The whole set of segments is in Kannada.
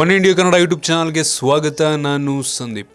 ಒನ್ ಇಂಡಿಯಾ ಕನ್ನಡ ಯೂಟ್ಯೂಬ್ ಚಾನಲ್ಗೆ ಸ್ವಾಗತ. ನಾನು ಸಂದೀಪ್.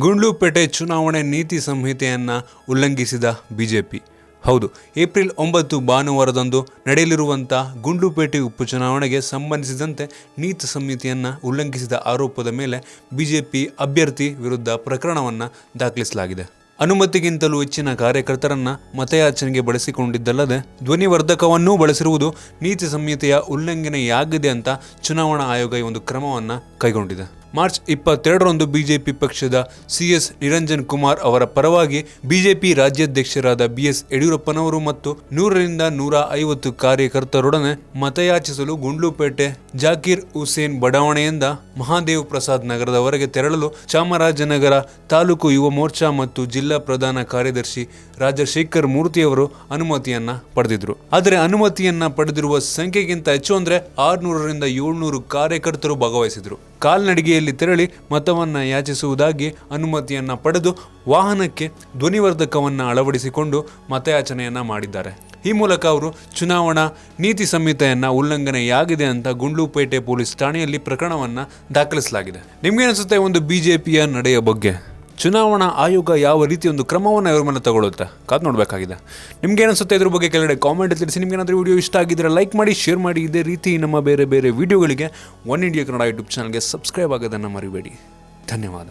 ಗುಂಡ್ಲುಪೇಟೆ ಚುನಾವಣೆ ನೀತಿ ಸಂಹಿತೆಯನ್ನು ಉಲ್ಲಂಘಿಸಿದ ಬಿಜೆಪಿ. ಹೌದು, ಏಪ್ರಿಲ್ 9 ಭಾನುವಾರದಂದು ನಡೆಯಲಿರುವಂಥ ಗುಂಡ್ಲುಪೇಟೆ ಉಪಚುನಾವಣೆಗೆ ಸಂಬಂಧಿಸಿದಂತೆ ನೀತಿ ಸಂಹಿತೆಯನ್ನು ಉಲ್ಲಂಘಿಸಿದ ಆರೋಪದ ಮೇಲೆ ಬಿಜೆಪಿ ಅಭ್ಯರ್ಥಿ ವಿರುದ್ಧ ಪ್ರಕರಣವನ್ನು ದಾಖಲಿಸಲಾಗಿದೆ. ಅನುಮತಿಗಿಂತಲೂ ಹೆಚ್ಚಿನ ಕಾರ್ಯಕರ್ತರನ್ನು ಮತಯಾಚನೆಗೆ ಬಳಸಿಕೊಂಡಿದ್ದಲ್ಲದೆ ಧ್ವನಿವರ್ಧಕವನ್ನೂ ಬಳಸಿರುವುದು ನೀತಿ ಸಂಹಿತೆಯ ಉಲ್ಲಂಘನೆಯಾಗಿದೆ ಅಂತ ಚುನಾವಣಾ ಆಯೋಗ ಈ ಒಂದು ಕ್ರಮವನ್ನು ಕೈಗೊಂಡಿದೆ. ಮಾರ್ಚ್ 22ರಂದು ಬಿಜೆಪಿ ಪಕ್ಷದ CS ನಿರಂಜನ್ ಕುಮಾರ್ ಅವರ ಪರವಾಗಿ ಬಿಜೆಪಿ ರಾಜ್ಯಾಧ್ಯಕ್ಷರಾದ BS ಯಡಿಯೂರಪ್ಪನವರು ಮತ್ತು 100ರಿಂದ 150 ಕಾರ್ಯಕರ್ತರೊಡನೆ ಮತಯಾಚಿಸಲು ಗುಂಡ್ಲುಪೇಟೆ ಜಾಕೀರ್ ಹುಸೇನ್ ಬಡಾವಣೆಯಿಂದ ಮಹಾದೇವ್ ಪ್ರಸಾದ್ ನಗರದವರೆಗೆ ತೆರಳಲು ಚಾಮರಾಜನಗರ ತಾಲೂಕು ಯುವ ಮೋರ್ಚಾ ಮತ್ತು ಜಿಲ್ಲಾ ಪ್ರಧಾನ ಕಾರ್ಯದರ್ಶಿ ರಾಜಶೇಖರ್ ಮೂರ್ತಿಯವರು ಅನುಮತಿಯನ್ನ ಪಡೆದಿದ್ರು. ಆದರೆ ಅನುಮತಿಯನ್ನ ಪಡೆದಿರುವ ಸಂಖ್ಯೆಗಿಂತ ಹೆಚ್ಚು ಅಂದರೆ 600ರಿಂದ 700 ಕಾರ್ಯಕರ್ತರು ಭಾಗವಹಿಸಿದ್ರು. ಕಾಲ್ನಡಿಗೆಯಲ್ಲಿ ತೆರಳಿ ಮತವನ್ನು ಯಾಚಿಸುವುದಾಗಿ ಅನುಮತಿಯನ್ನು ಪಡೆದು ವಾಹನಕ್ಕೆ ಧ್ವನಿವರ್ಧಕವನ್ನು ಅಳವಡಿಸಿಕೊಂಡು ಮತಯಾಚನೆಯನ್ನು ಮಾಡಿದ್ದಾರೆ. ಈ ಮೂಲಕ ಅವರು ಚುನಾವಣಾ ನೀತಿ ಸಂಹಿತೆಯನ್ನು ಉಲ್ಲಂಘನೆಯಾಗಿದೆ ಅಂತ ಗುಂಡ್ಲುಪೇಟೆ ಪೊಲೀಸ್ ಠಾಣೆಯಲ್ಲಿ ಪ್ರಕರಣವನ್ನು ದಾಖಲಿಸಲಾಗಿದೆ. ನಿಮ್ಗೇನಿಸುತ್ತೆ ಒಂದು ಬಿಜೆಪಿಯ ನಡೆಯ ಬಗ್ಗೆ? ಚುನಾವಣಾ ಆಯೋಗ ಯಾವ ರೀತಿ ಒಂದು ಕ್ರಮವನ್ನು ಇವ್ರ ಮೇಲೆ ತಗೊಳ್ಳುತ್ತೆ ಕಾದು ನೋಡಬೇಕಾಗಿದೆ. ನಿಮ್ಗೆ ಏನಿಸುತ್ತೆ ಇದ್ರ ಬಗ್ಗೆ ಕೆಳಗಡೆ ಕಾಮೆಂಟ್ ತಿಳಿಸಿ. ನಿಮ್ಗೇನಾದರೂ ವಿಡಿಯೋ ಇಷ್ಟ ಆಗಿದ್ದರೆ ಲೈಕ್ ಮಾಡಿ, ಶೇರ್ ಮಾಡಿ. ಇದೇ ರೀತಿ ನಮ್ಮ ಬೇರೆ ಬೇರೆ ವಿಡಿಯೋಗಳಿಗೆ ಒನ್ ಇಂಡಿಯಾ ಕನ್ನಡ ಯೂಟ್ಯೂಬ್ ಚಾನಲ್ಗೆ ಸಬ್ಸ್ಕ್ರೈಬ್ ಆಗೋದನ್ನು ಮರಿಬೇಡಿ. ಧನ್ಯವಾದ.